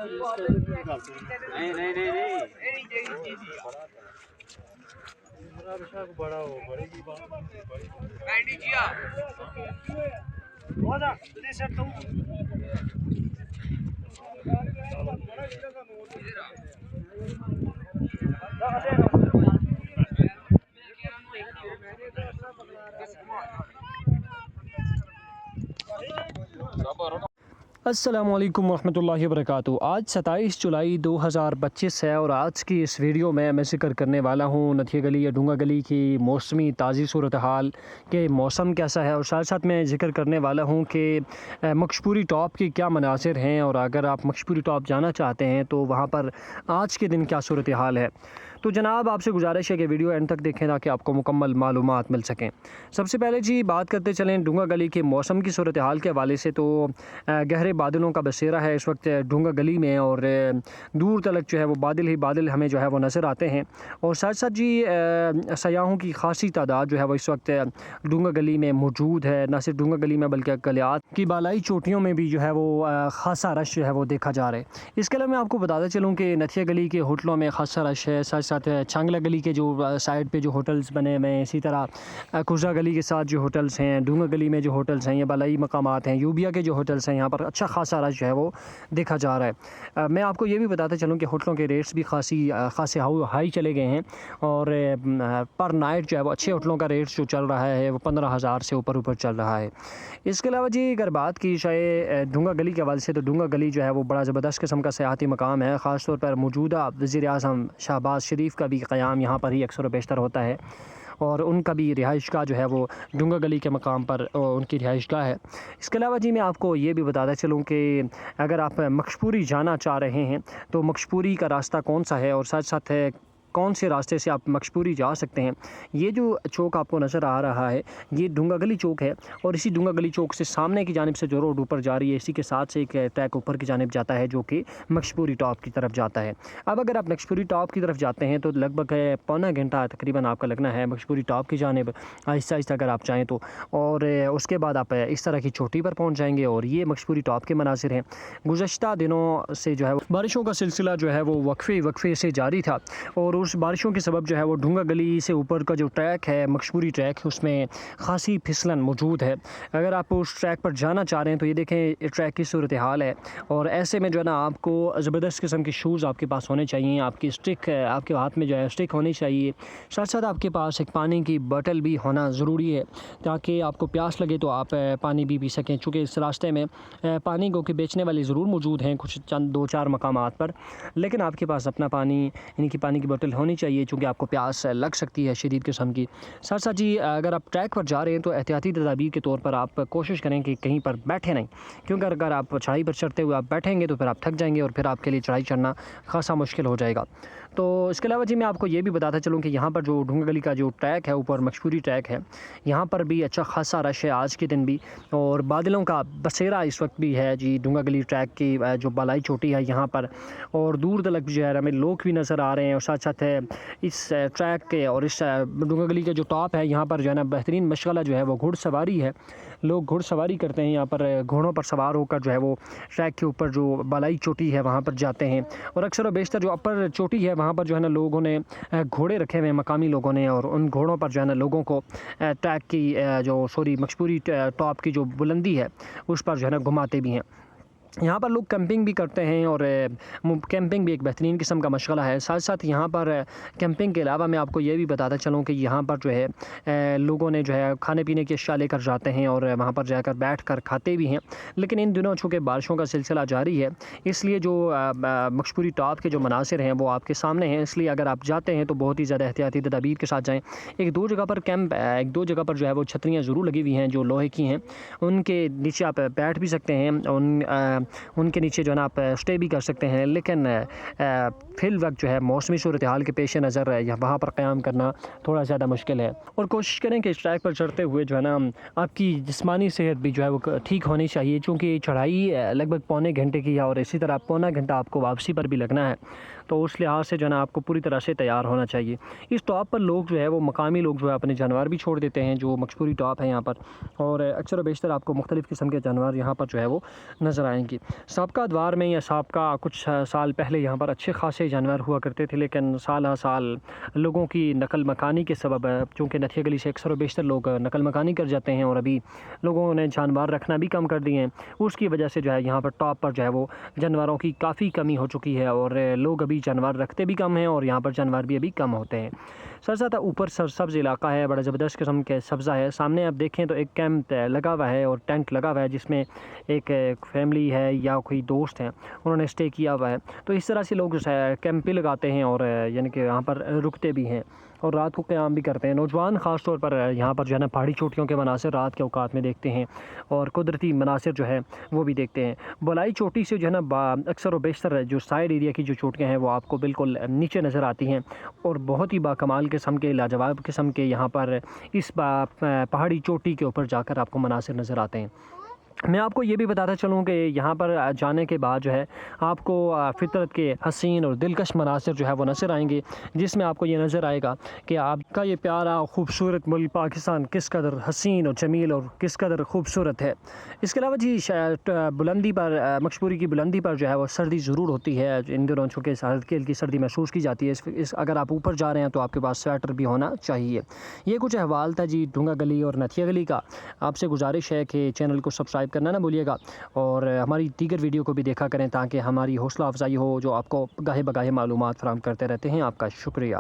नहीं नहीं नहीं नहीं बड़ा हो बड़ी अस्सलामुअलैकुम वरहमतुल्लाहि वबरकातुहू। आज 27 जुलाई 2025 है और आज की इस वीडियो में मैं जिक्र करने वाला हूँ नथिया गली या डूंगा गली की मौसमी ताज़ी सूरत हाल के मौसम कैसा है, और साथ साथ मैं जिक्र करने वाला हूँ कि मकशपूरी टॉप के क्या मनासिर हैं, और अगर आप मकशपूरी टॉप जाना चाहते हैं तो वहाँ पर आज के दिन क्या सूरत हाल है। तो जनाब आपसे गुजारिश है कि वीडियो एंड तक देखें ताकि आपको मुकम्मल मालूमात मिल सकें। सबसे पहले जी बात करते चलें डूंगा गली के मौसम की सूरत हाल के हवाले से, तो गहरे बादलों का बसेरा है इस वक्त डूंगा गली में, और दूर तलक जो है वो बादल ही बादल हमें जो है वो नज़र आते हैं। और साथ साथ जी सयाहों की खासी तादाद जो है वो इस वक्त डूंगा गली में मौजूद है। न सिर्फ डूंगा गली में बल्कि गलियात की बालाई चोटियों में भी जो है वो खासा रश जो है वो देखा जा रहा है। इसके अलावा मैं आपको बताता चलूँ कि नथिया गली के होटलों में खासा रश है। साथ साथ छांगला गली के जो साइड पे जो होटल्स बने हुए हैं, इसी तरह कुजा गली के साथ जो होटल्स हैं, डूंगा गली में जो होटल्स हैं, ये बालाई मकामात हैं, यूबिया के जो होटल्स हैं, यहाँ पर अच्छा खासा रश जो है वो देखा जा रहा है। मैं आपको ये भी बताता चलूँ कि होटलों के रेट्स भी खासे हाई चले गए हैं, और पर नाइट जो है वो अच्छे होटलों का रेट्स जो चल रहा है वो 15,000 से ऊपर चल रहा है। इसके अलावा जी अगर बात की जाए डूंगा गली के हवाले से, तो डूंगा गली जो है वो बड़ा ज़बरदस्त किस्म का सयाहती मकाम है। ख़ास तौर पर मौजूदा वज़ीर-ए-आज़म शहबाज शरीफ का भी क़याम यहाँ पर ही अक्सर बेशतर होता है, और उनका भी रिहाइश गाह जो है वो डूंगा गली के मकाम पर उनकी रिहाइश गाह है। इसके अलावा जी मैं आपको ये भी बताता चलूँ कि अगर आप मकशपूरी जाना चाह रहे हैं तो मकशपूरी का रास्ता कौन सा है, और साथ साथ कौन से रास्ते से आप मकशपूरी जा सकते हैं। ये जो चौक आपको नज़र आ रहा है ये डूंगा गली चौक है, और इसी डूंगा गली चौक से सामने की जानिब से जो रोड ऊपर जा रही है, इसी के साथ से एक ट्रैक ऊपर की जानिब जाता है जो कि मकशपूरी टॉप की तरफ जाता है। अब अगर आप मकशपूरी टॉप की तरफ जाते हैं तो लगभग पौना घंटा तकरीबन आपका लगना है मकशपूरी टॉप की जानिब आहिस्ता आहिस्ता अगर आप चाहें तो, और उसके बाद आप इस तरह की चोटी पर पहुँच जाएंगे। और ये मकशपूरी टॉप के मनासिर हैं। गुज़श्ता दिनों से जो है बारिशों का सिलसिला जो है वो वक्फे से जारी था, और उस बारिशों के सबब जो है वो डूंगा गली से ऊपर का जो ट्रैक है मकशपूरी ट्रैक, उसमें खासी फिसलन मौजूद है। अगर आप उस ट्रैक पर जाना चाह रहे हैं तो ये देखें ट्रैक की सूरत हाल है, और ऐसे में जो है ना आपको ज़बरदस्त किस्म के शूज़ आपके पास होने चाहिए, आपकी स्टिक आपके हाथ में जो है स्टिक होनी चाहिए। साथ साथ आपके पास एक पानी की बोतल भी होना ज़रूरी है ताकि आपको प्यास लगे तो आप पानी भी पी सकें, चूँकि इस रास्ते में पानी को के बेचने वाले ज़रूर मौजूद हैं कुछ चंद 2-4 मकामात पर, लेकिन आपके पास अपना पानी यानी कि पानी की बोतल होनी चाहिए चूँकि आपको प्यास लग सकती है शदीद किस्म की। साथ साथ जी अगर आप ट्रैक पर जा रहे हैं तो एहतियाती तदाबीर के तौर पर आप कोशिश करें कि कहीं पर बैठे नहीं, क्योंकि अगर आप चढ़ाई पर चढ़ते हुए आप बैठेंगे तो फिर आप थक जाएंगे और फिर आपके लिए चढ़ाई चढ़ना खासा मुश्किल हो जाएगा। तो इसके अलावा जी मैं आपको ये भी बताता चलूँ कि यहाँ पर जो डूंगा गली का जो ट्रैक है ऊपर मकशपूरी ट्रैक है, यहाँ पर भी अच्छा खासा रश है आज के दिन भी, और बादलों का बसेरा इस वक्त भी है जी डूंगा गली ट्रैक की जो बालाई चोटी है यहाँ पर, और दूर तलक जो है हमें लोग भी नज़र आ रहे हैं। और साथ साथ इस ट्रैक के और इस डूंगा गली का जो टॉप है यहाँ पर जो है ना बेहतरीन मशगला जो है वो घुड़सवारी है। लोग घुड़सवारी करते हैं यहाँ पर, घोड़ों पर सवार होकर जो है वो ट्रैक के ऊपर जो बालाई चोटी है वहाँ पर जाते हैं, और अक्सर और बेशतर जो अपर चोटी है वहाँ पर जो है ना लोगों ने घोड़े रखे हुए हैं मकामी लोगों ने, और उन घोड़ों पर जो है ना लोगों को ट्रैक की जो मकशपूरी टॉप की जो बुलंदी है उस पर जो है ना घुमाते भी हैं। यहाँ पर लोग कैंपिंग भी करते हैं, और कैंपिंग भी एक बेहतरीन किस्म का मशगला है। साथ साथ यहाँ पर कैंपिंग के अलावा मैं आपको ये भी बताता चलूँ कि यहाँ पर जो है लोगों ने जो है खाने पीने की अशिया लेकर जाते हैं और वहाँ पर जाकर बैठ कर खाते भी हैं। लेकिन इन दिनों चूँकि बारिशों का सिलसिला जारी है, इसलिए जो मकशपूरी टॉप के जो मनासिर हैं वो आपके सामने हैं, इसलिए अगर आप जाते हैं तो बहुत ही ज़्यादा एहतियाती तदाबीर के साथ जाएँ। एक दो जगह पर जो है वो छतरियाँ ज़रूर लगी हुई हैं जो लोहे की हैं, उनके नीचे आप बैठ भी सकते हैं, उनके नीचे जो है ना आप स्टे भी कर सकते हैं। लेकिन फिल वक्त जो है मौसमी सूरत हाल के पेश नज़र या वहाँ पर क़याम करना थोड़ा ज़्यादा मुश्किल है, और कोशिश करें कि इस ट्रैक पर चढ़ते हुए जो है ना आपकी जिस्मानी सेहत भी जो है वो ठीक होनी चाहिए, क्योंकि चढ़ाई लगभग पौने घंटे की है और इसी तरह पौना घंटा आपको वापसी पर भी लगना है। तो उस लिहाज से जो है ना आपको पूरी तरह से तैयार होना चाहिए। इस टॉप पर लोग जो है वो मकामी लोग जो है अपने जानवर भी छोड़ देते हैं, जो मकशपूरी टॉप है यहाँ पर, और अक्सर व बेशतर आपको मुख्तलिफ़ किस्म के जानवर यहाँ पर जो है वो नज़र आएंगे। کی سابقہ ادوار میں یا سابقہ کچھ سال پہلے یہاں پر اچھے خاصے جانور ہوا کرتے تھے، لیکن سال ہر سال لوگوں کی نقل مکانی کے سبب، چونکہ نتھیا گلی سے اکثر و بیشتر لوگ نقل مکانی کر جاتے ہیں اور ابھی لوگوں نے جانور رکھنا بھی کم کر دیے ہیں، اس کی وجہ سے جو ہے یہاں پر ٹاپ پر جو ہے وہ جانوروں کی کافی کمی ہو چکی ہے اور لوگ ابھی جانور رکھتے بھی کم ہیں اور یہاں پر جانور بھی ابھی کم ہوتے ہیں۔ سر زیادہ اوپر سرسبز علاقہ ہے، بڑا زبردست قسم کے سبزہ ہے۔ سامنے آپ دیکھیں تو ایک کیمپ لگا ہوا ہے اور ٹینٹ لگا ہوا ہے جس میں ایک فیملی ہے یا کوئی دوست ہیں، انہوں نے اسٹے کیا ہوا ہے۔ تو اس طرح سے لوگ کیمپ بھی لگاتے ہیں اور یعنی کہ یہاں پر رکتے بھی ہیں اور رات کو قیام بھی کرتے ہیں۔ نوجوان خاص طور پر یہاں پر جو ہے نا پہاڑی چوٹیوں کے مناظر رات کے اوقات میں دیکھتے ہیں اور قدرتی مناظر جو ہے وہ بھی دیکھتے ہیں۔ بلائی چوٹی سے جو ہے نا اکثر و بیشتر جو سائڈ ایریا کی جو چوٹیاں ہیں وہ آپ کو بالکل نیچے نظر آتی ہیں اور بہت ہی باکمال قسم کے، لاجواب قسم کے یہاں پر اس پہاڑی چوٹی کے اوپر جا کر آپ کو مناظر نظر آتے ہیں۔ میں آپ کو یہ بھی بتاتا چلوں کہ یہاں پر جانے کے بعد جو ہے آپ کو فطرت کے حسین اور دلکش مناظر جو ہے وہ نظر آئیں گے، جس میں آپ کو یہ نظر آئے گا کہ آپ کا یہ پیارا خوبصورت ملک پاکستان کس قدر حسین اور جمیل اور کس قدر خوبصورت ہے۔ اس کے علاوہ جی بلندی پر، مکشپوری کی بلندی پر جو ہے وہ سردی ضرور ہوتی ہے ان دنوں، چونکہ ہلکی ہلکی سردی محسوس کی جاتی ہے۔ اگر آپ اوپر جا رہے ہیں تو آپ کے پاس سویٹر بھی ہونا چاہیے۔ یہ کچھ احوال تھا جی ڈونگا گلی اور نتھیا گلی کا۔ آپ سے گزارش ہے کہ چینل کو سبسکرائب کرنا نہ بھولیے گا اور ہماری دیگر ویڈیو کو بھی دیکھا کریں تاکہ ہماری حوصلہ افزائی ہو، جو آپ کو گاہے بگاہے معلومات فراہم کرتے رہتے ہیں۔ آپ کا شکریہ۔